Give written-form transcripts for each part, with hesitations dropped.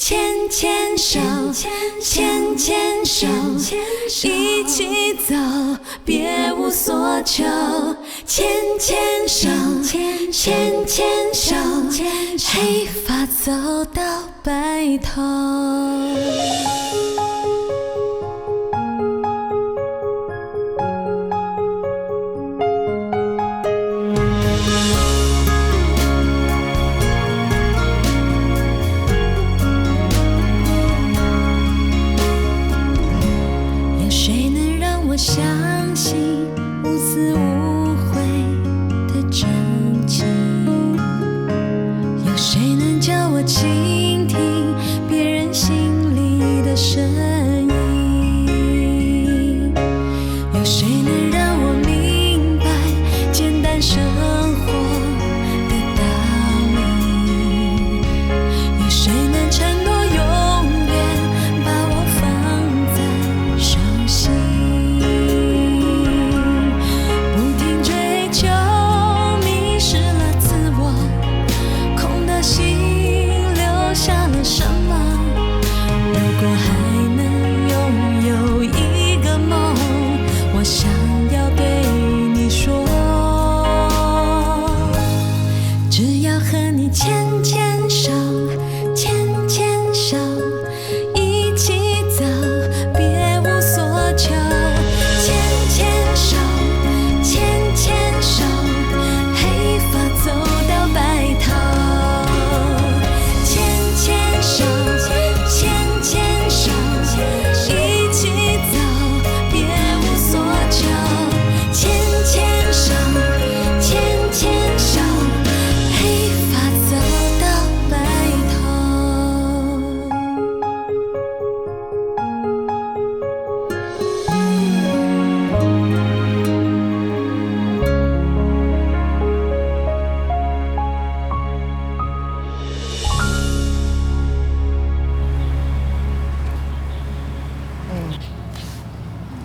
牵牵手，牵牵手，一起走，别无所求。牵牵手，牵牵手，黑发走到白头。相信无私无悔的真情，有谁能教我倾听别人心里的声音？有谁能让我明白简单生活的道理？有谁能承诺永远把我放在手心？牵牵手，牵牵手，一起走，别无所求。牵牵手，牵牵手，黑发走到白头。牵牵手，牵牵手，一起走，别无所求。牵牵手，牵牵手。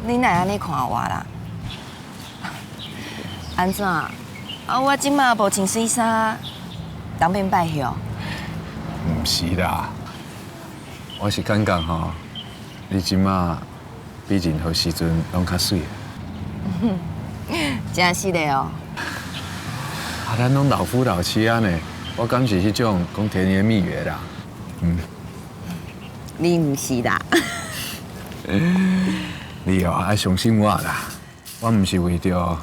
你哪安尼看我啦？安怎？我即马无穿水衫，当面拜休？唔是啦，我是感觉吼，你即马比任何时阵拢较水。真是的哦。咱拢老夫老妻啊呢，我敢是迄种讲甜言蜜语啦。你唔是啦。你哦爱相信我啦，我唔是为着我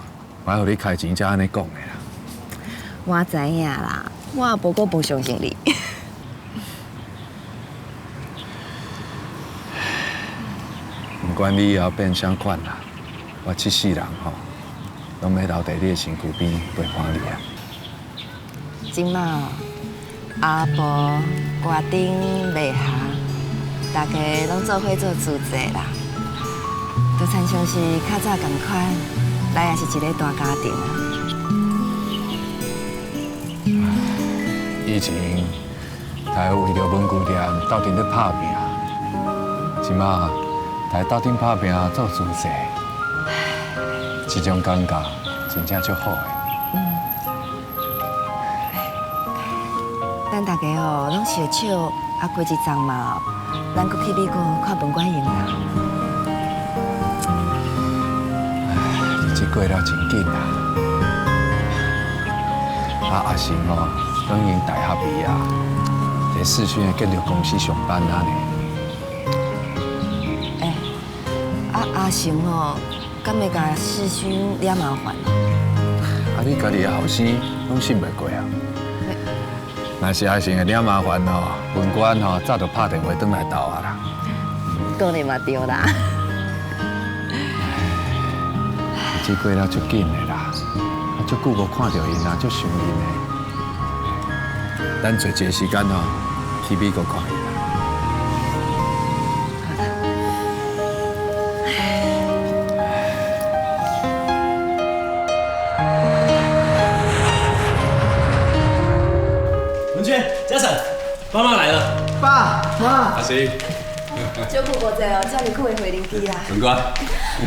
互你开钱才安尼讲的啦。我知影啦，我不过不相信你。不管你以后变啥款啦，我这世人吼，拢要留伫你的身躯边陪伴你啊。今嘛阿婆决定袂下，大家拢做伙做主席啦。都亲像是较早同款，咱也是一个大家庭啊。以前大家为着文具店斗阵咧拍拼，即马大家斗阵拍拼做主席，这种感觉真正足好诶。咱大家哦，拢携手啊过一阵嘛，咱搁去美国看文管营啦。日子过了真紧啊！阿成哦，等因大学毕业，在视讯的建筑公司上班啊呢。阿成哦，敢会甲视讯惹麻烦？你家己的后生拢信袂过啊？若是阿成会惹麻烦哦，文官哦早就拍电话转来斗啊啦。讲的嘛对啦。日子过了足紧的啦，足久无看到因啦，足想因的。咱找一个时间哦，去美国看因啦。文娟、嘉诚，妈妈来了。爸妈，阿生，照顾无济哦，遮尼久会回灵机啦。文官，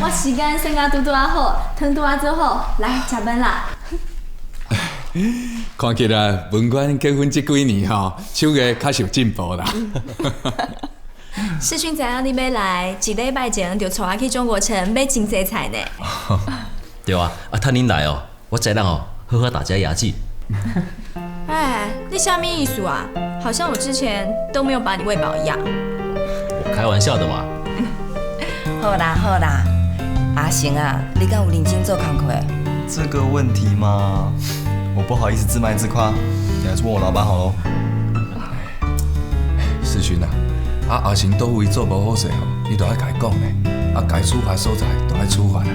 我时间算甲拄拄啊好，汤拄啊做好，来食饭啦。看起来文官结婚这几年吼，手艺较是有进步啦。世勋知影你要来，一礼拜前就带我去中国城买真济菜呢。对啊，趁恁来哦，我知人哦，好好打家牙祭。哎，你什么意思啊？好像我之前都没有把你喂饱一样。我开玩笑的嘛。好啦好啦，阿成啊，你敢有认真做工课？这个问题嘛，我不好意思自卖自夸，你还是问我老板好喽。世勋啊，阿成倒位做无好势吼，你都爱甲伊讲呢。该处罚所在都爱处罚啦。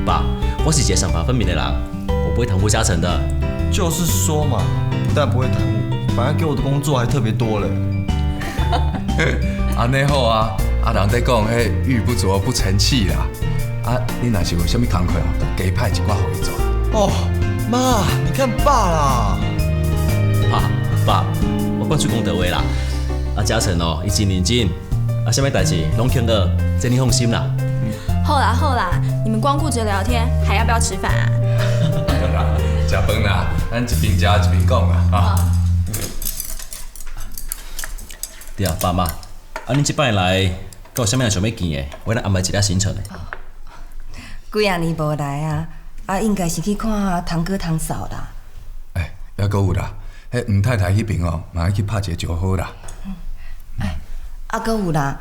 爸，我是一个想法分明的人，我不会贪污家产的。就是说嘛，不但不会贪污，反而给我的工作还特别多嘞。安尼好啊，人在讲迄玉不琢不成器啦。你若是有啥物工课哦，就加派一寡互伊做。哦，妈，你看爸啦。爸，我管出公德话啦。嘉诚哦，伊真认真，啥物代志拢听到，这你放心啦。好啦好啦，你们光顾着聊天，还要不要吃饭啊？食饭啦，咱一边食一边讲啦。对啊，爸妈，恁这摆来，有啥物想要见的，我来安排一下行程的。几啊年无来啊，应该是去看堂哥堂嫂啦。哎，还阁有啦，迄吴太太迄边哦，嘛要去拍一个招呼啦。阁有啦，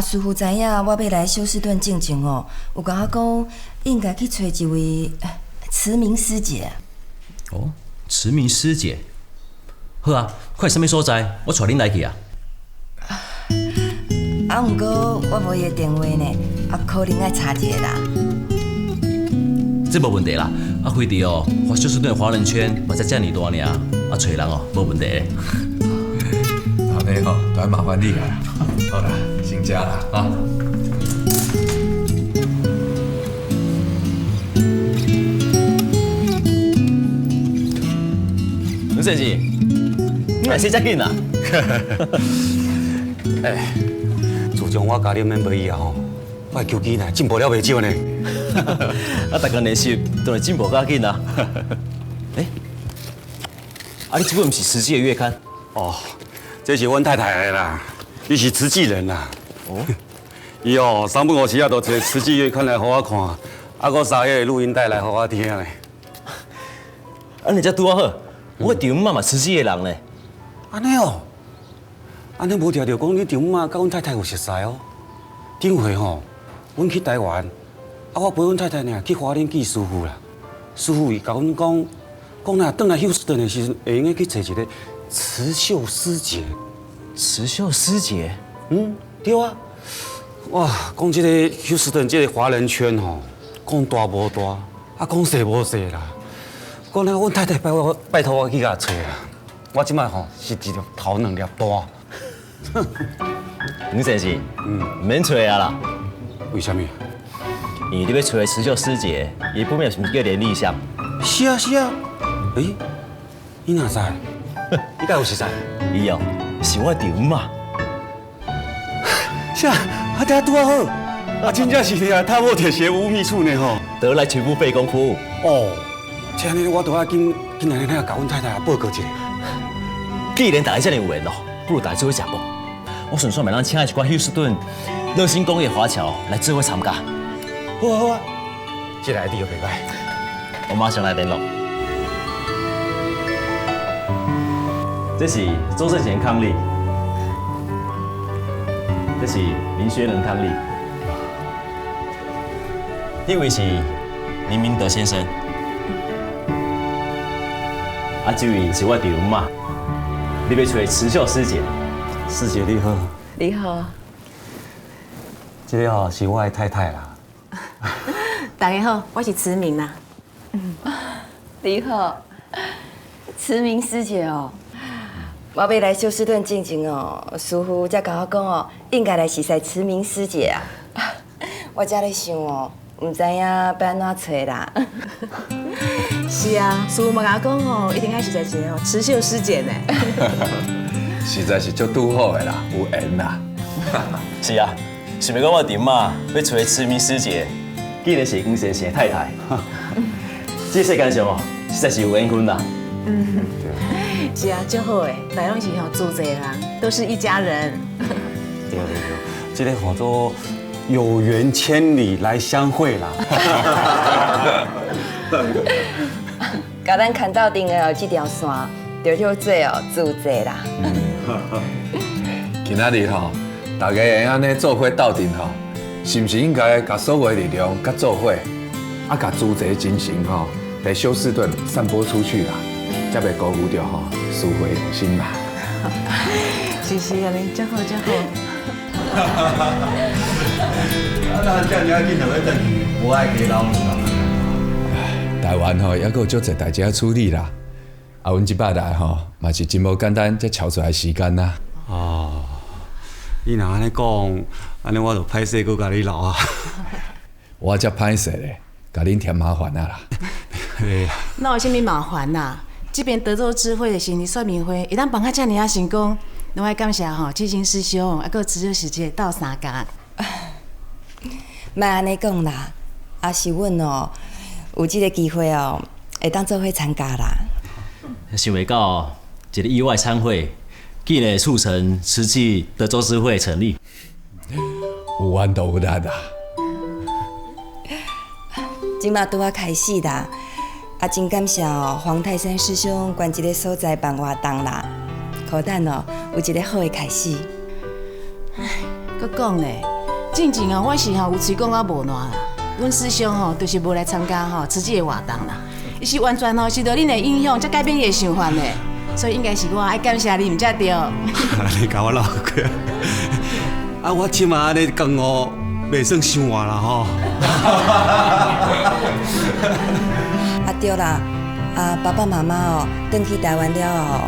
师傅知影我要来休斯顿进前哦，有甲我讲应该去找一位慈明师姐。哦，慈明师姐，好啊，快什么所在，我带恁来去啊。毋过我无伊的电话呢，可能爱查一下啦。这无问题啦，飞地哦，华休斯顿华人圈嘛才遮尔大尔，找人哦无问题的。安尼吼，都要麻烦你啦。好啦，先食啦啊。刘先生，你来洗遮紧啊？自从我加入member以后，我的球技呢进步了袂少呢。大家练习都会进步较紧啊。你这本不是实际的月刊？哦，这是阮太太的啦，伊是慈济人啦。哦，伊哦3不5时都摕慈济月刊来互我看，搁3个录音带来互我听咧。你才拄好，我丈母嘛慈济的人呢。安尼哦，安尼无听着讲你丈母甲阮太太有熟识哦。顶回吼，阮去台湾，我陪阮太太呢去花莲见师傅啦。师傅伊甲阮讲，若转来休斯顿的时阵，会用去找一个慈秀师姐。慈秀师姐？对啊。哇，讲这个休斯顿这个华人圈吼，讲大无大，讲细无细啦。讲阮太太拜托我去甲找啦。我即摆吼是一条头2粒大。吴先生，唔免找啊啦。为什么？因为你要找的慈秀师姐，伊本名是毋是叫连丽香？是啊是啊。你哪知？你敢有熟识？伊哦，是我丈母啊。是啊，这拄好。真正是啊，他某铁鞋无觅处呢吼。得来全不费功夫。哦，这样呢，我都要紧来甲阮太太报告一下。既然大家这么有缘哦，不如大家做伙食饭。我顺便来咱请一寡休斯顿热心公益华侨来做伙参加。好啊好啊，这个 idea 袂歹。我马上来联络。这是周正贤伉俪，这是林学仁伉俪，这位是林明德先生，这位是我丈母妈，你要找慈秀师姐。师姐你好。你好，这个哦是我的太太啦。大家好，我是慈明啦。你好，慈明师姐哦。我要来休斯顿进前哦，师傅才甲我讲哦，应该来是识慈明师姐啊。我才咧想哦，唔知影要安怎找啦。是啊，师傅嘛甲我讲哦，一定爱是在一个哦慈秀师姐呢。实在是足拄好的啦，有缘啦。是啊，想要讲我丈母要找慈明师姐，竟然是吴先生的太太。这世界上哦，实在是有缘分啦。是啊，就好诶，大拢是吼住这人，都是一家人。对，这个叫做有缘千里来相会啦。甲咱看到顶的这条线，就叫做自在啦。今仔日吼，大家会安尼做伙斗阵吼，是毋是应该把所有的力量甲做伙，啊，把自在精神吼，在休斯顿散播出去啦，才袂辜负着吼师父的用心啦。是啊，你真好真好。那这样紧就要回去，无爱加留啦。台湾吼，还佫有足侪代志要处理啦。啊，阮即摆来吼，嘛是真无简单，才抽出来时间啦。哦，你若安尼讲，安尼我就歹势搁甲你留啊。我才歹势咧，甲恁添麻烦啊啦。那有啥物麻烦呐？这边德州智慧的心理说明会，会当办较遮尔啊成功，拢爱感谢吼七星师兄，还佫持久时间到3天。莫安尼讲啦，啊是阮哦，有即个机会哦，会当做伙参加啦。想袂到一个意外参会，竟然促成慈济德州智慧成立。有缘都有力啦。即马拄啊开始啦，啊真感谢哦黄泰山师兄管这个所在办活动啦，可等哦有一个好的开始。佮讲咧，进前哦，我是吼有吹讲啊无烂啦。阮师兄吼就是无来参加吼慈济的活动啦，伊是完全吼受到恁的影响，才改变伊的想法咧。所以应该是我爱感谢你，毋才对。你甲我闹过，啊，我即马安尼讲哦，袂算伤活啦吼。啊对啦，啊爸爸妈妈哦，转去台湾了后，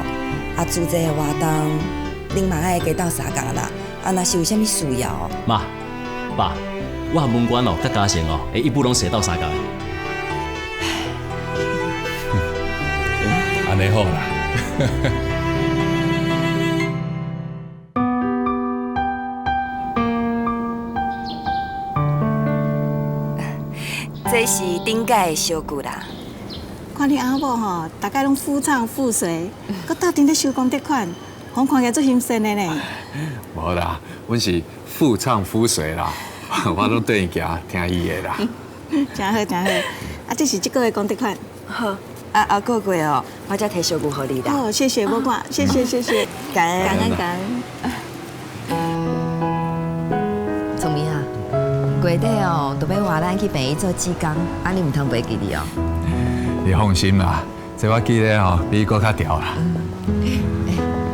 啊自这个活动，恁嘛爱加斗相共啦。啊，若是有啥物需要哦，妈，爸，我和文官哦，甲嘉诚哦，会一步拢写到3天。安尼好啦。这是顶届的小姑啦。看你阿某吼，大概拢夫唱妇随，搁斗阵咧收功德款，红看起来足心酸的呢。无啦，阮是妇唱夫随啦，我拢对伊行，听伊的啦。真好真好，啊，这是这个月功德款。好，啊过过哦，我才摕小姑互你啦。哦，谢谢，无挂，谢谢谢谢，感恩感恩感恩。聪明啊，月底哦，都要换咱去病院做子宫，啊你毋通袂记哩哦。你放心啦，这我记得吼比佫较调啦。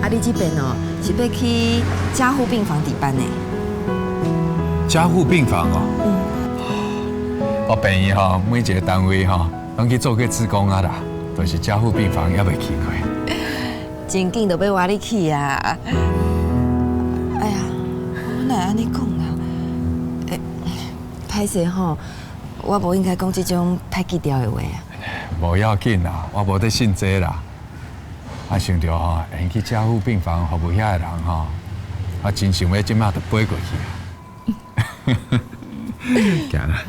啊你这边哦是要去加护病房值班呢？加护病房哦。我病院吼每一个单位吼，拢去做过志工啊啦，都是加护病房还未去过。真紧就要换你去啊！哎呀，我哪会安尼讲啊？歹势吼，我无应该讲这种歹记牢的话啊。无要紧啦，我无得信这啦。啊，想着吼，会去加护病房服务遐个人吼，我真想要即马就飞过去啊。行啦。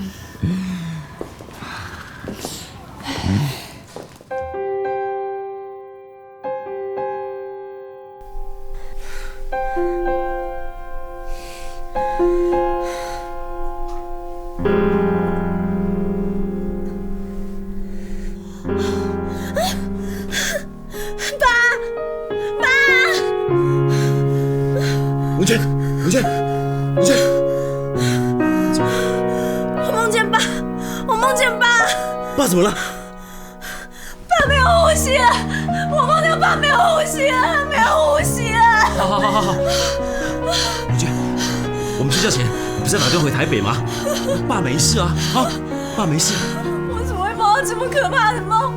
文娟，文娟，文娟，我梦见爸，我梦见爸，爸怎么了？爸没有呼吸了，我梦见爸没有呼吸了，没有呼吸了。好，文娟，我们睡觉前不是要打电话回台北吗？爸没事啊，啊，爸没事。我怎么会梦到这么可怕的梦？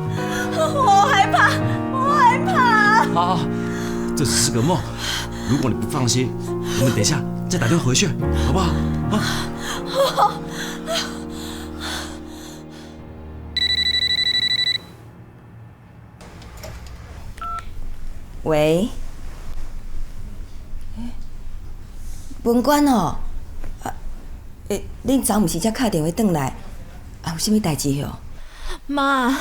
我好害怕，我好害怕。好，这只是个梦。如果你不放心，我们等一下再打电话回去，好不好？啊。好。喂，文官哦，恁昨毋是才敲电话转来，啊有啥物代志哦？妈，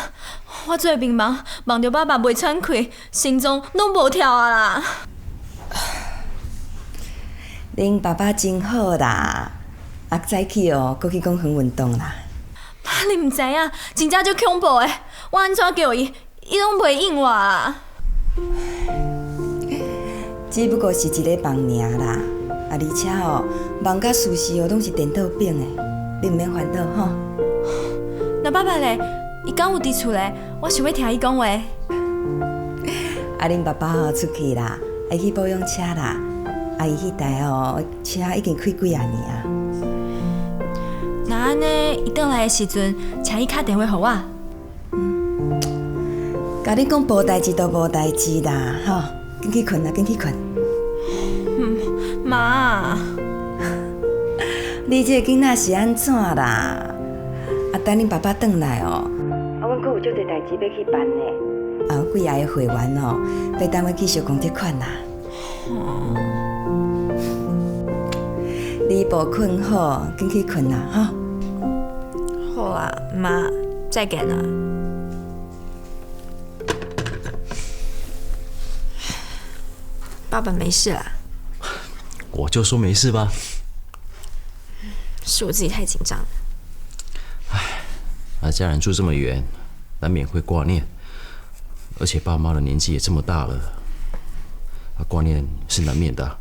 我做面梦到爸爸袂喘气，心脏拢无跳啊啦！恁爸爸真好啦，早起哦，搁去讲园运动啦。你毋知影，真正足恐怖的，我安怎叫伊，伊拢袂应我啦。只不过是一个梦尔啦，而且哦，梦甲事实哦拢是颠倒变的，你毋免烦恼吼。那爸爸咧，伊敢有伫厝咧？我想要听伊讲话。恁爸爸哦出去啦，爱去保养车啦。伊迄台哦，车已经开几啊年啊。那安尼，伊倒来的时阵，请伊打电话互我。甲你讲无代志都无代志啦，吼，紧去困啦，紧去困。妈，你这个囡仔是安怎啦？等恁爸爸转来哦，阮阁有足侪代志要去办呢。有几下的会员哦，要等我去收公积款啦。你无困好，紧去困啦，吼。好啦，妈，再见啦。爸爸没事啦，我就说没事吧。是我自己太紧张了。家人住这么远，难免会挂念，而且爸妈的年纪也这么大了，挂念是难免的。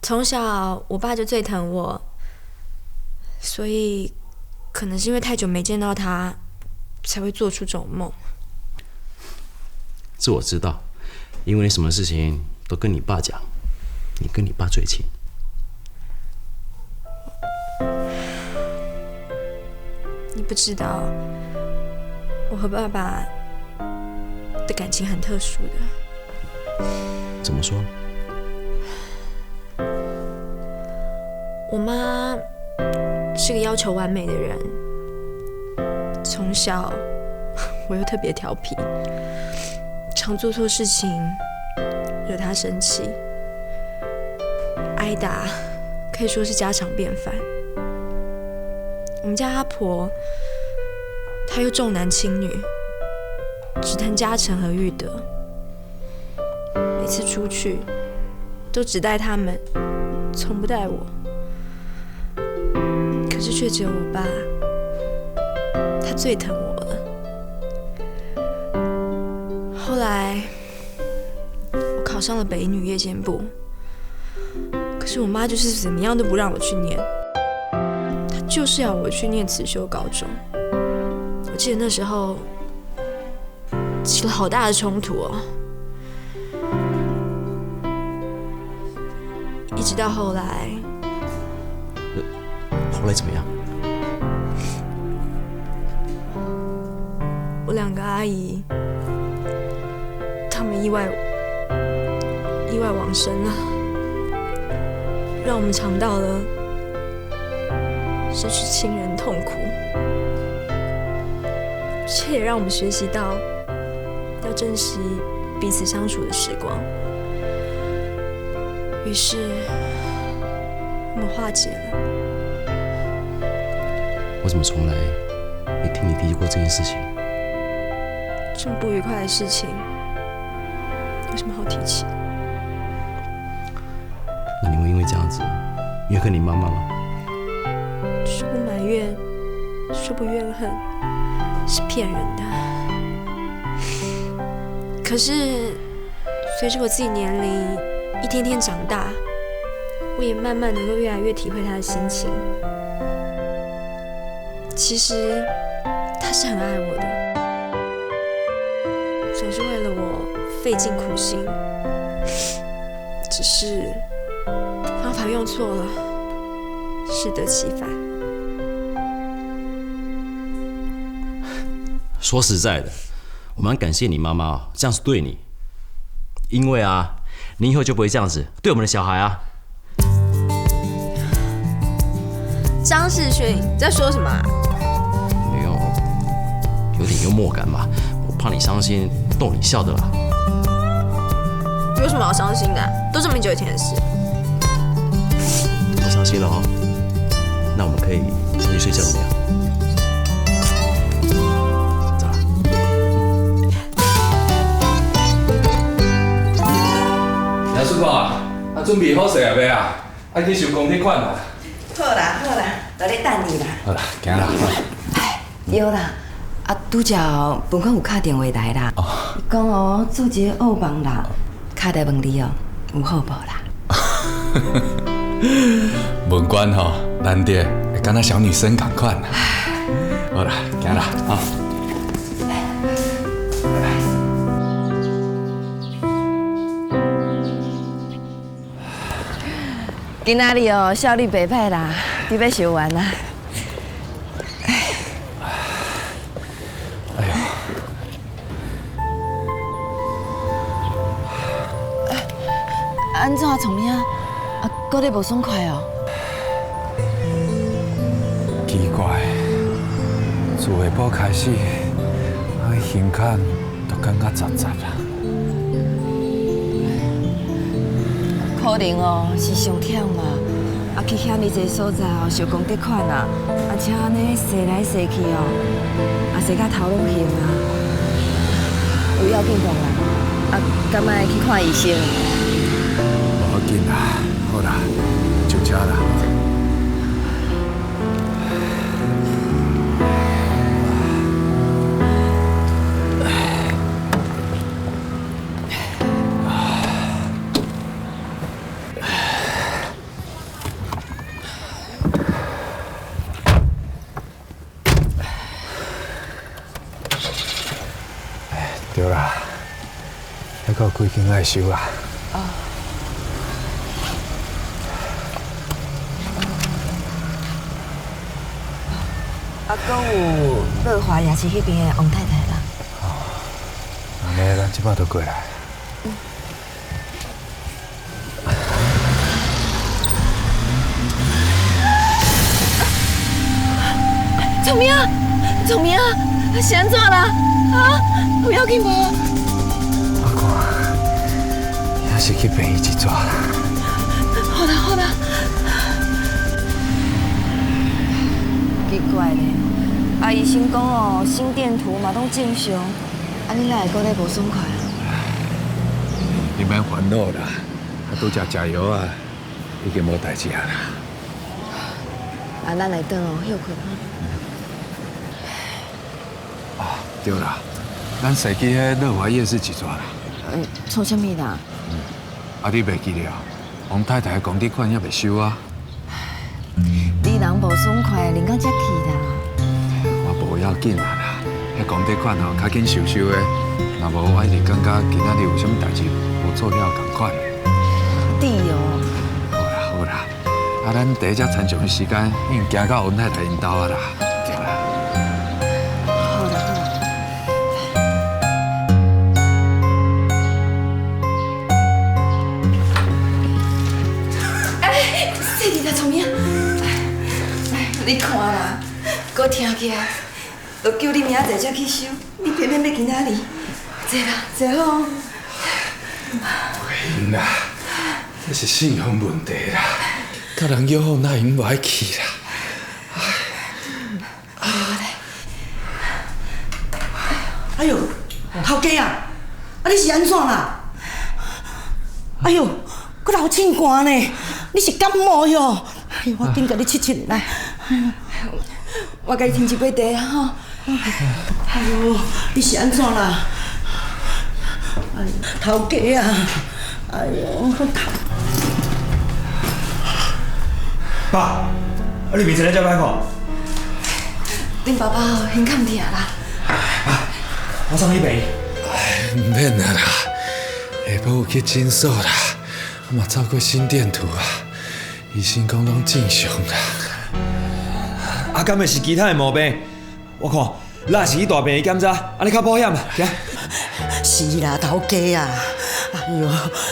从小我爸就最疼我，所以可能是因为太久没见到他，才会做出这种梦。这我知道，因为你什么事情都跟你爸讲，你跟你爸最亲。你不知道，我和爸爸的感情很特殊的。怎么说？我妈是个要求完美的人，从小我又特别调皮，常做错事情惹她生气，挨打可以说是家常便饭。我们家阿婆，她又重男轻女，只谈家产和玉德，每次出去都只带他们，从不带我。可是却只有我爸，他最疼我了。后来我考上了北女夜间部，可是我妈就是怎么样都不让我去念，她就是要我去念慈修高中。我记得那时候起了好大的冲突哦，一直到后来。后来怎么样？我两个阿姨，她们意外往生了，让我们尝到了失去亲人痛苦，这也让我们学习到要珍惜彼此相处的时光。于是，我们化解了。我怎么从来没听你提起过这件事情？这么不愉快的事情，有什么好提起？那你会因为这样子怨恨你妈妈吗？说不埋怨，说不怨恨，是骗人的。可是，随着我自己年龄一天天长大，我也慢慢能够越来越体会她的心情。其实，她是很爱我的。总是为了我费尽苦心，只是方法用错了，适得其反。说实在的，我蛮感谢你妈妈这样子对你，因为啊，你以后就不会这样子对我们的小孩啊。张世勋，你在说什么啊？没有，有点幽默感吧。我怕你伤心，逗你笑的啦。有什么好伤心的？都这么久以前的事。不伤心了哦，那我们可以上去睡觉怎么样？叔啊，准备好势啊未啊？爱去收公铁款啊。好啦，在咧等你啦。好啦，行啦。对啦，拄则本官有打电话来啦，伊讲哦，做一个恶梦啦，敲来问你哦，有好无啦？文官吼，难得会敢若小女生同款。好啦，行啦，啊。今仔日哦，效率袂歹啦，你要收完啦。哎呀，安怎创咩啊？过得无爽快哦。奇怪，自下晡开始，心坎都感觉杂杂啦。可能哦是上忝嘛，去遐尼济所在哦收公德款啊，且安尼踅来踅去哦，踅到头拢晕啊，有要紧无啦？敢莫去看医生？无要紧啦，好啦，就这啦。对啦，还有几间爱收啊。搁有乐华夜市迄边的王太太啦。安尼咱即摆就过来。聪明啊，聪明啊，是安怎啦？有要紧无？我看，也是去病院一抓啦。好啦。奇怪咧，医生讲哦，心电图嘛拢正常，你哪会搁咧无爽快啊？你免烦恼啦，拄则食药啊，已经无代志啊啦。咱来转哦，休困哈。对啦，咱驶去迄乐华夜市一抓啦。创啥物啦？你袂记了？王太太的公德款还袂收啊。你人无爽快，连到才去啦。我无要紧啦，迄公德款吼较紧收的，若无我一直感觉今仔日有啥物代志无做了共款。对哦。好啦，咱第一只参详的时间已经行到王太太因兜啊啦。你看啦，搁听起来，都叫你明仔载才去收，你偏偏要今仔日，坐啦，坐好。因啦，这是信用问题啦，甲人约好那因无爱去啦。哎呦，头家啊，你是安怎啦？哎呦，搁流凊汗呢，你是感冒哟？哎呦，我紧甲你拭拭来。我甲你添一杯茶啊吼。哎呦，你是安怎啦？哎呦，头家啊，哎呦，爸，你面前咧遮歹看？恁爸爸哦，很抗痛啦。爸，我送你病。唔免啦啦，下晡有去诊所啦，我嘛照过心电图啊，医生讲拢正常啦。敢会是其他的毛病？我看，那是去大病院检查，安尼较保险啦。行。是啦，头家啊，哎呦，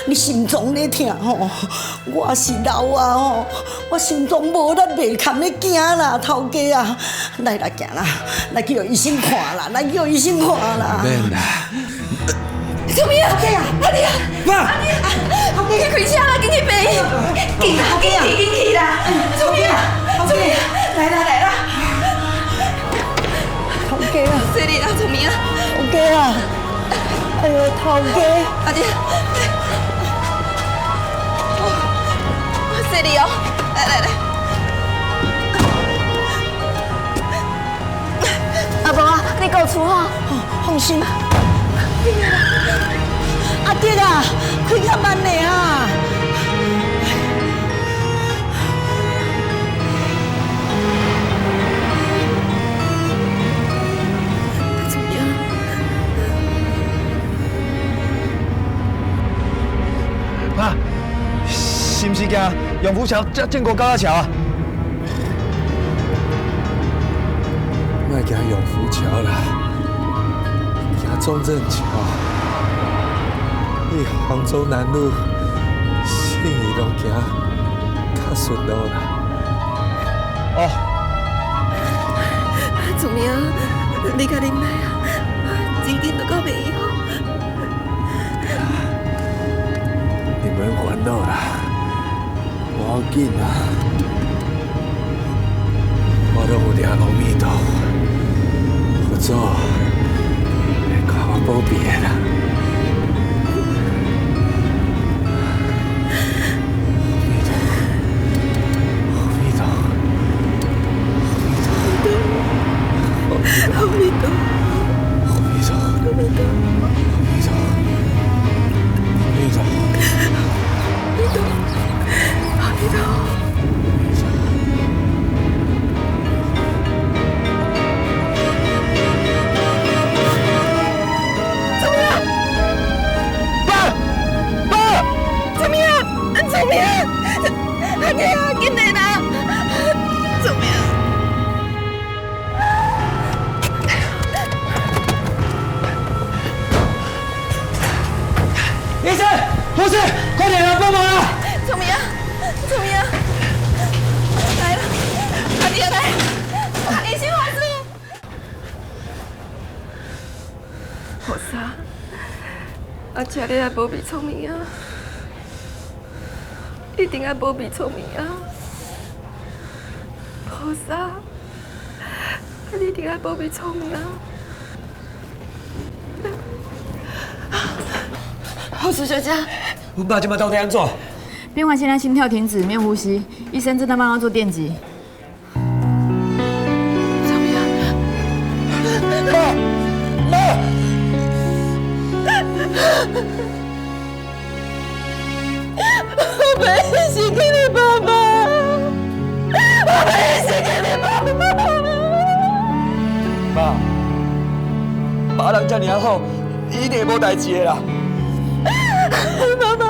你心脏咧疼吼，我是老啊吼，我心脏无力袂堪咧行啦，头家啊，来行啦，来叫医生看啦，来叫医生看啦。免啦。什么啊？头家啊，你啊，爸，你去开车啦，紧去病院，紧去啦！什么啊？什么啊？来啦！头家啊，这里啦，什么啊？头家啊，哎呦，头家，阿弟，谢你哦，来。阿婆啊，你够出吼？放心。阿爹啊，开较慢点啊！怎么样？爸，是不是行永福桥、建国高架桥啊？莫行永福桥啦，行中正桥。你杭州南路、信义拢行较顺路啦。哦，怎么样？你甲恁来啊？真紧就到袂用。你免烦恼啦，无要紧啦，我拢有念阿弥陀，佛祖会甲我保庇的啦。阿弥陀，阿弥陀，阿弥陀，阿弥陀，阿弥陀，阿弥陀。怎么样？爸，怎么样？怎么样？阿爹啊，紧来啦！怎么样？医生，护士，快点来帮忙啊！怎么样？怎么样？来了，阿爹来，你先护住。菩萨，阿请你来保庇聪明啊！一定要保庇聪明啊！菩萨，你一定要保庇聪明啊！护士小姐，阮爸今麦到底安怎？病患现在心跳停止，没有呼吸，医生正在帮他做电击。怎么样？妈，我没写给你爸爸，我没写给你爸爸。妈，爸人遮尔好，一定会无代志的啦。妈妈，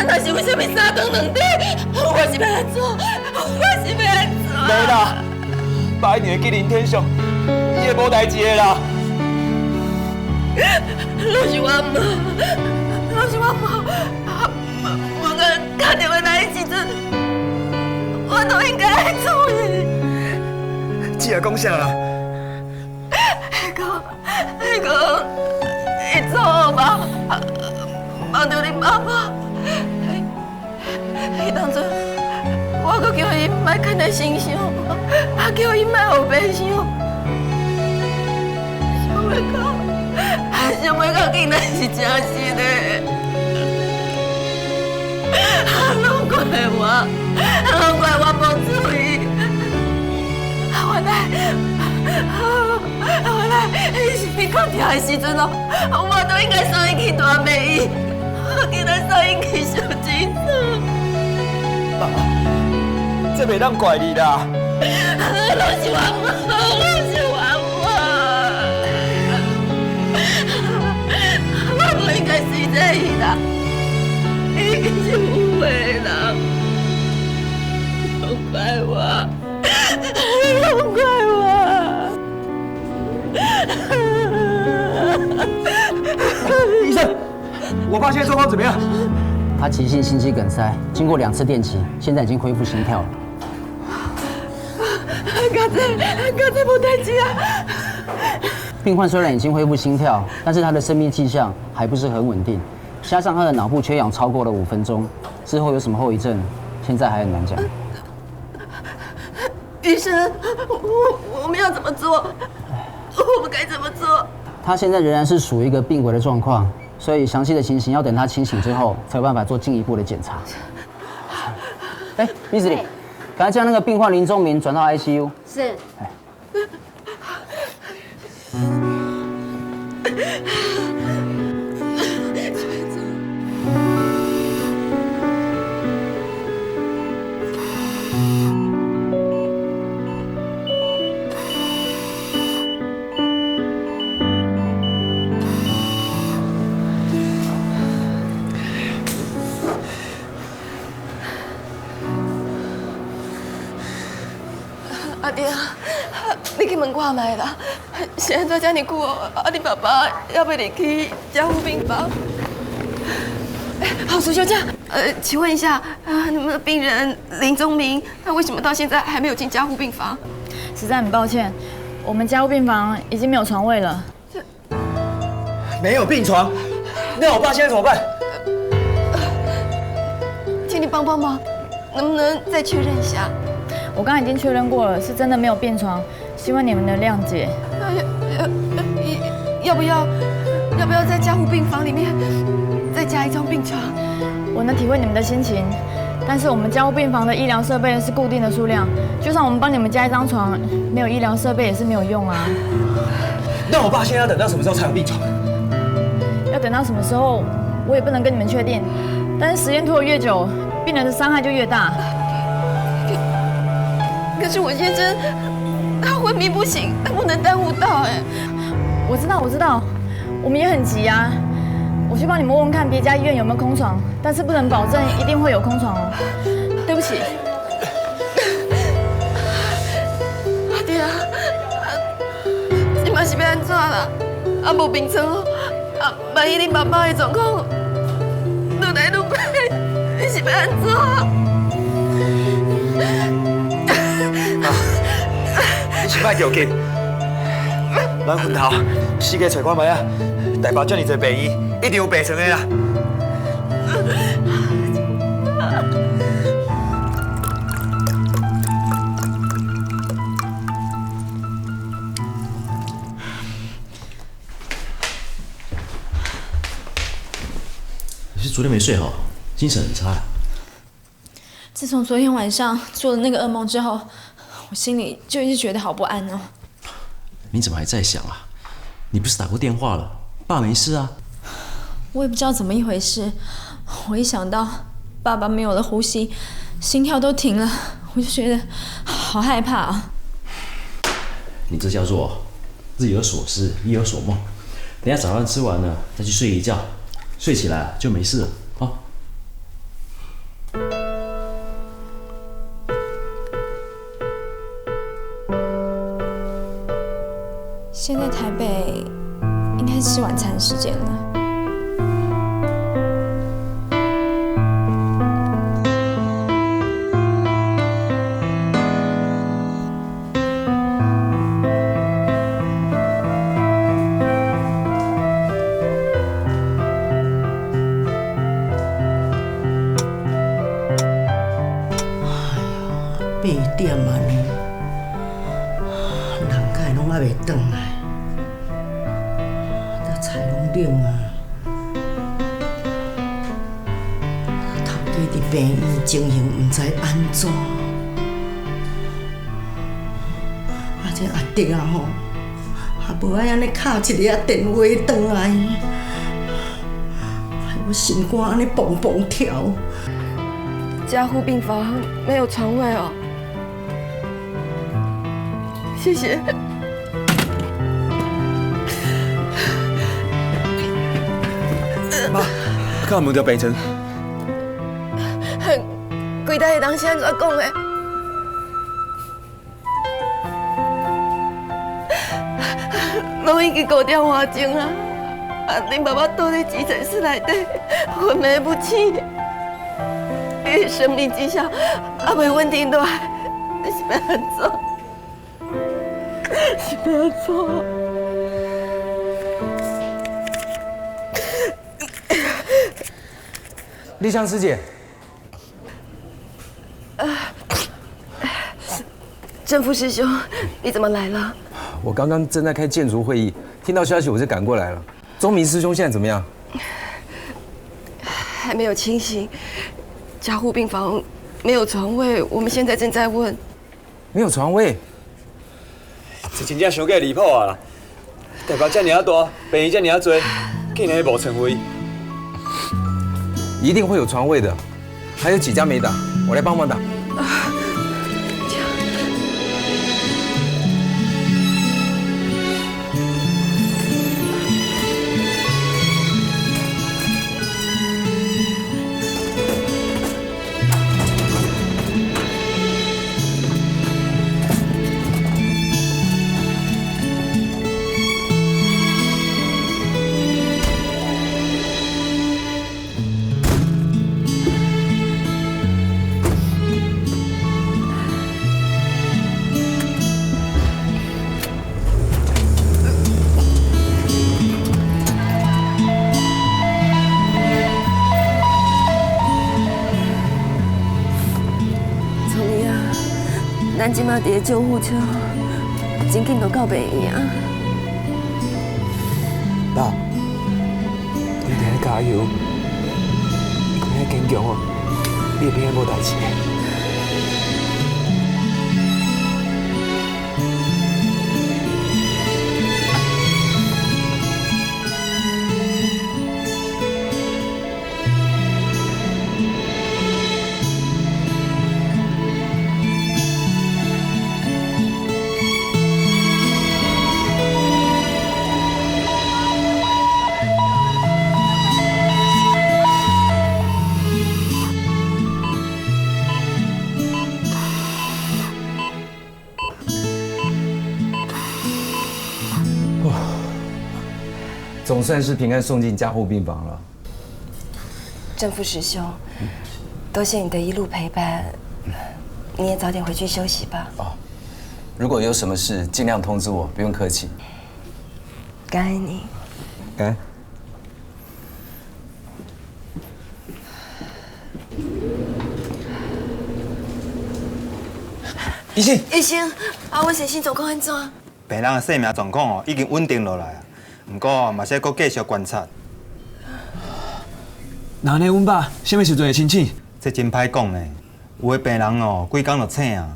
那是为什么三顿两底？我是要安怎？我是要安怎？袂啦，爸一定会吉林天上，伊会无代志的啦。都是我妈，都是我妈。我跟打电话来的时阵，我都应该来处理。只讲啥啦？迄个，伊做吧，望着恁爸爸。迄当阵，我阁叫伊莫牵在心上，也叫伊莫后悲伤。想要到竟然是真实的，拢怪我，拢怪我帮助伊。原来是你讲条的时阵哦，我都应该送伊去大美医，我竟然送伊去小诊所。爸，这袂当怪你啦。拢是我妈，拢是我妈，我不应该随着伊啦，伊是误会啦，拢怪我，拢怪我。医生，我爸现在状况怎么样？他急性心肌梗塞，经过2次电击，现在已经恢复心跳了。刚才无代志啊！病患虽然已经恢复心跳，但是他的生命迹象还不是很稳定，加上他的脑部缺氧超过了5分钟，之后有什么后遗症，现在还很难讲。医生，我们要怎么做？我们该怎么做？他现在仍然是属于一个病危的状况，所以详细的情形要等他清醒之后，才有办法做进一步的检查。哎，Miss 赶快将那个病患林宗明转到 ICU。是。阿爹，你去门看卖啦。现在做这么久哦，你爸爸要不要离去加护病房？好，苏小姐，请问一下，你们的病人林宗明，他为什么到现在还没有进加护病房？实在很抱歉，我们加护病房已经没有床位了。没有病床，那我爸现在怎么办？请你帮帮忙，能不能再确认一下？我刚刚已经确认过了，是真的没有病床，希望你们能谅解。要不要在加护病房里面再加一张病床？我能体会你们的心情，但是我们加护病房的医疗设备是固定的数量，就算我们帮你们加一张床，没有医疗设备也是没有用啊。那我爸现在要等到什么时候才有病床？要等到什么时候，我也不能跟你们确定。但是时间拖得越久，病人的伤害就越大。可是我先生他昏迷不醒，他不能耽误到哎。我知道，我们也很急啊。我去帮你们问问看别家医院有没有空床，但是不能保证一定会有空床哦。对不起。阿爹啊，你嘛是要安怎啦？无病床哦，万一你爸爸的状况愈来愈歹，你是要安怎？你是歹着急，咱昏头四界找看卖啊！台北这么多病医，一定有病床的啦。你是昨天没睡好，精神很差。自从昨天晚上做了那个噩梦之后，我心里就一直觉得好不安哦。你怎么还在想啊？你不是打过电话了？爸没事啊。我也不知道怎么一回事，我一想到爸爸没有了呼吸，心跳都停了，我就觉得好害怕啊。你这叫做日有所思，夜有所梦。等一下早饭吃完了再去睡一觉，睡起来就没事了啊。现在台北应该是吃晚餐时间了。8点啊呢，人家拢还袂转来，这菜拢冷啊。头家伫病院情形毋知安怎，这阿德啊吼，也无爱安尼敲一个电话转来，害我心肝安尼蹦蹦跳。加护病房没有床位哦。谢谢。妈，敢有问到病床？柜台的人是安怎讲的？拢已经5点外钟啊！恁爸爸倒在急诊室内底，昏迷不起，生命迹象还未稳定落来，是要安怎？是要安怎？丽香师姐，郑副师兄，你怎么来了？我刚刚正在开建筑会议，听到消息我就赶过来了。钟明师兄现在怎么样？ ，还没有清醒，加护病房没有床位，我们现在正在问。没有床位？这真正伤过离谱啊啦！台北这么大，病院这么多，竟然无床位。一定会有床位的，还有几家没打，我来帮忙打。咱即马伫个救护车，真紧就到病院啊！爸，你一定要加油，你要坚强哦，你会变无代志的。总算是平安送进加护病房了。正副师兄，多谢你的一路陪伴，你也早点回去休息吧。哦，如果有什么事，尽量通知我，不用客气。感恩你。感恩。医生，医生，我身心状况安怎？病人的生命状况已经稳定落来啊。不过嘛，需阁继续观察。那呢，阮爸什么时阵会清醒？这真歹讲呢。有的病人规工就醒啊，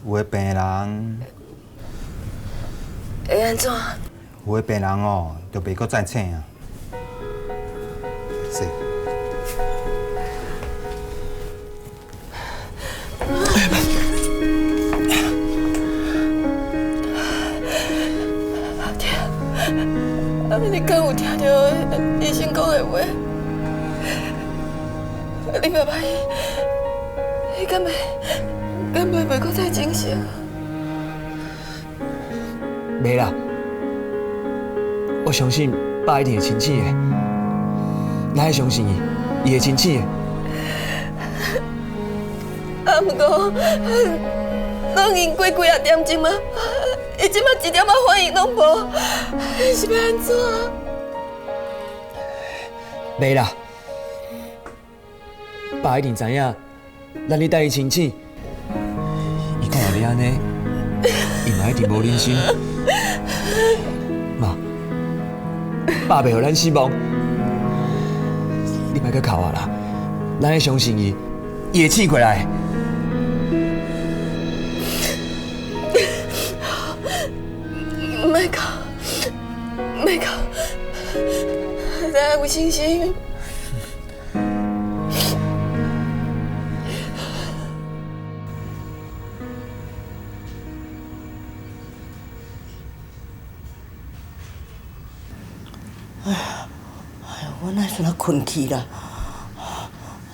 有的病人会安怎？有的病人就袂阁再醒啊。是。你敢有听到医生讲的话？你爸爸伊敢袂阁再清醒？袂啦，我相信爸一定会清醒的。咱会相信伊会清醒的。不过，拢用过几啊点钟啊，伊即马一点仔反应拢无，是要安怎？袂啦，爸一定知影，咱咧等伊清醒。伊看到你安尼，伊嘛一定无忍心。妈，爸袂互咱失望，你莫阁哭啊啦，咱会相信伊，伊会醒过来。莫哭，莫哭，咱有信心。我哪阵啊困去啦？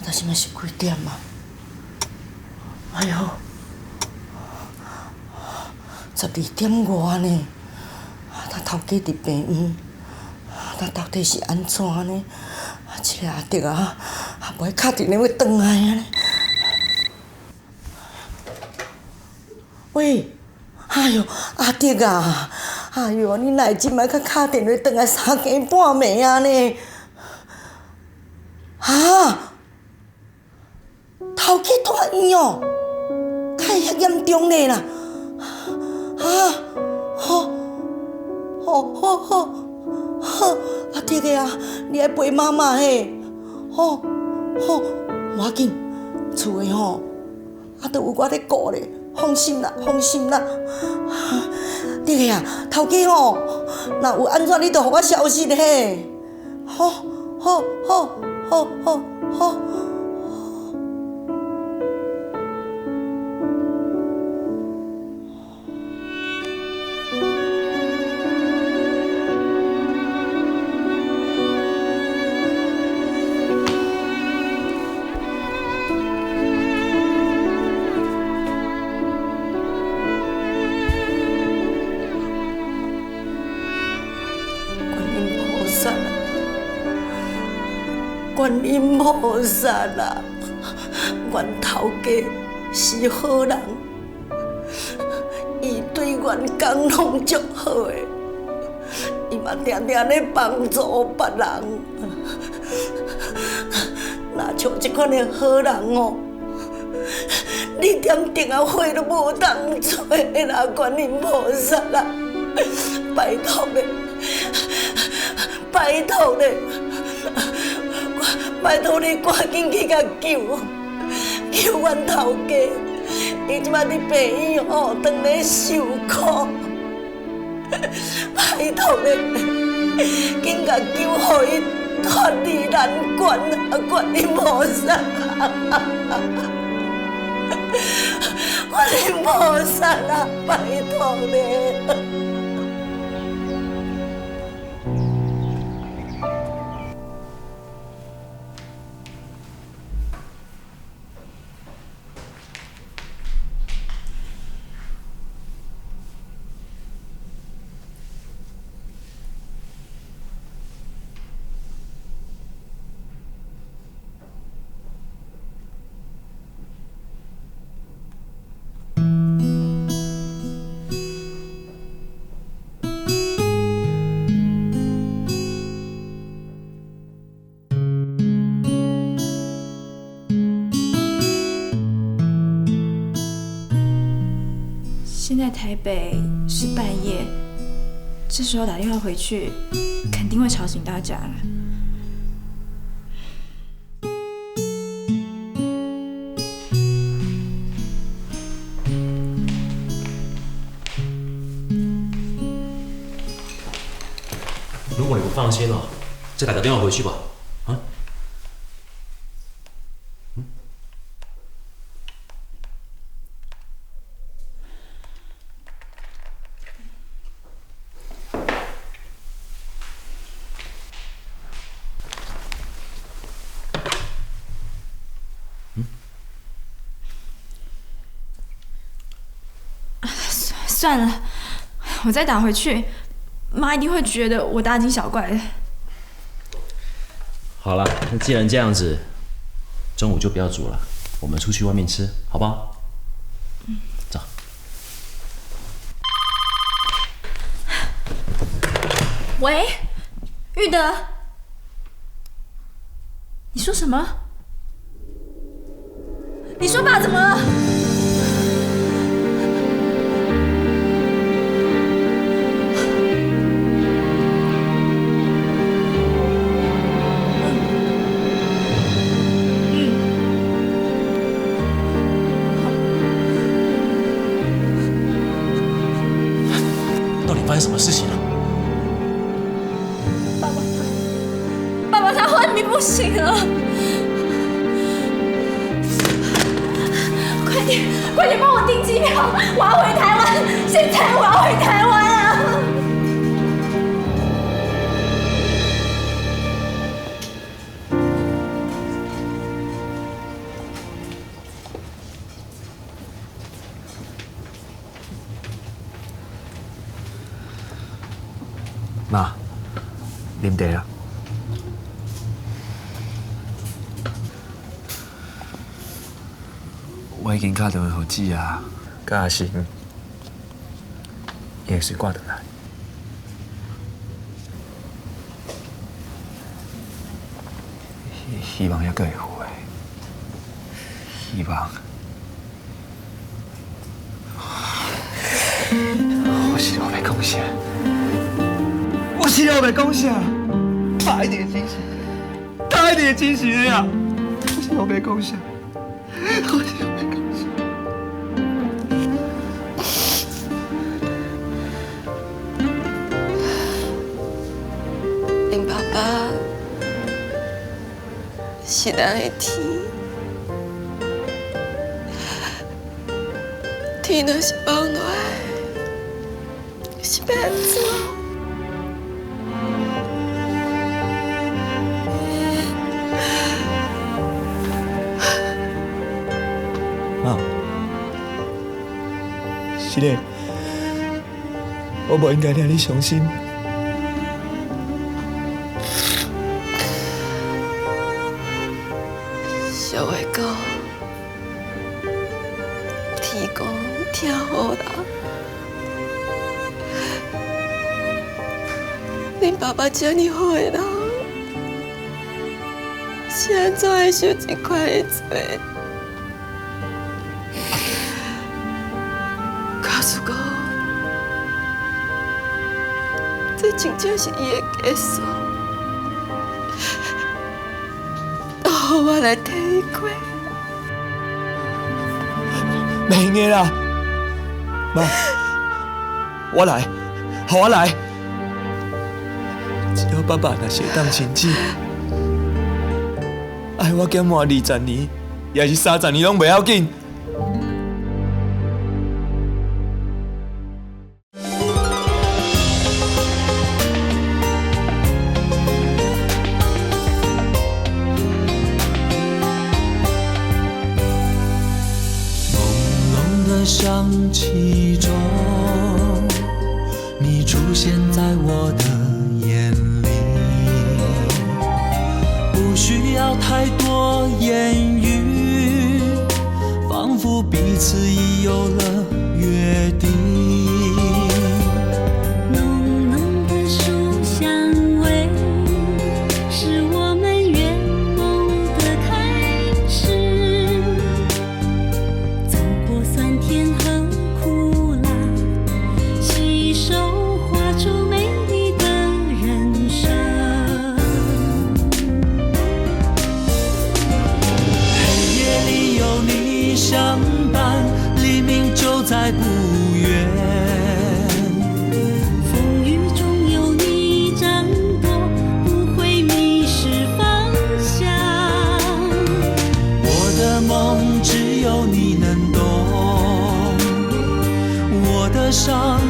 但是嘛是几点啊？哎呦，12点外呢。他头家伫病院，他到底是安怎呢？这个阿德啊，也袂敲电话要转来啊呢。喂，哎呦，阿德啊，哎呦，你哪会即摆才敲电话转来3更半暝啊呢？啊，头家住院哦，太遐严重嘞啦！啊，好。好，阿弟个啊，你爱陪妈妈嘿，好，无要紧，厝诶吼，都有我咧顾咧，放心啦，放心啦。对啊，头家吼，若有安怎你就互我消息嘿。好，好，好，好，好，好。观音菩萨啊，阮头家是好人，伊对阮工拢足好的，伊嘛常常咧帮助别人。若像这款的好人哦，你点订啊花都无当做啦，观音菩萨啊，拜托咧，拜托咧。拜托你赶紧去甲救阮头家，伊即摆伫病院哦，当咧受苦。拜托咧，紧甲救互伊脱离难关啊！观音菩萨，观音菩萨啊，拜托咧。现在台北是半夜，这时候打电话回去，肯定会吵醒大家了。如果你不放心哦，再打个电话回去吧。啊？算了，我再打回去，妈一定会觉得我大惊小怪的。好了，那既然这样子，中午就不要煮了，我们出去外面吃，好不好？走。喂，玉德，你说什么？你说爸怎么了？发生什么事情了？爸爸他昏迷不醒了！快点帮我订机票，我要回台湾！现在我要回台湾啊！妈，啉茶啊！我已经打电话给姊啊，甲阿成，伊会随我回来。希望还阁会好诶，希望。我是要要讲啥？我是要要讲啥？他一定会惊喜，他一定会惊喜的呀！我是要要讲啥？我是要要讲啥？是咱的天，天若是放落来，是要安怎？妈，是嘞，我不应该让你伤心。俗话讲，天公听好人。恁爸爸这么好的人，是安怎会受这款的罪？告诉我，这真正是伊的结束。好，我来替伊过。袂用的啦，妈，我来，好我来。只要爸爸若是会当亲子，爱我减满20年，也是30年拢袂要紧。香气中，你出现在我的眼里，不需要太多言语，仿佛彼此已有了约定。浓浓的书香味，是我们圆梦的开始。走过酸甜和苦辣，携手画出美丽的人生。黑夜里有你相伴，黎明就在不远。风雨中有你掌舵，不会迷失方向。我的梦只有你能懂，我的伤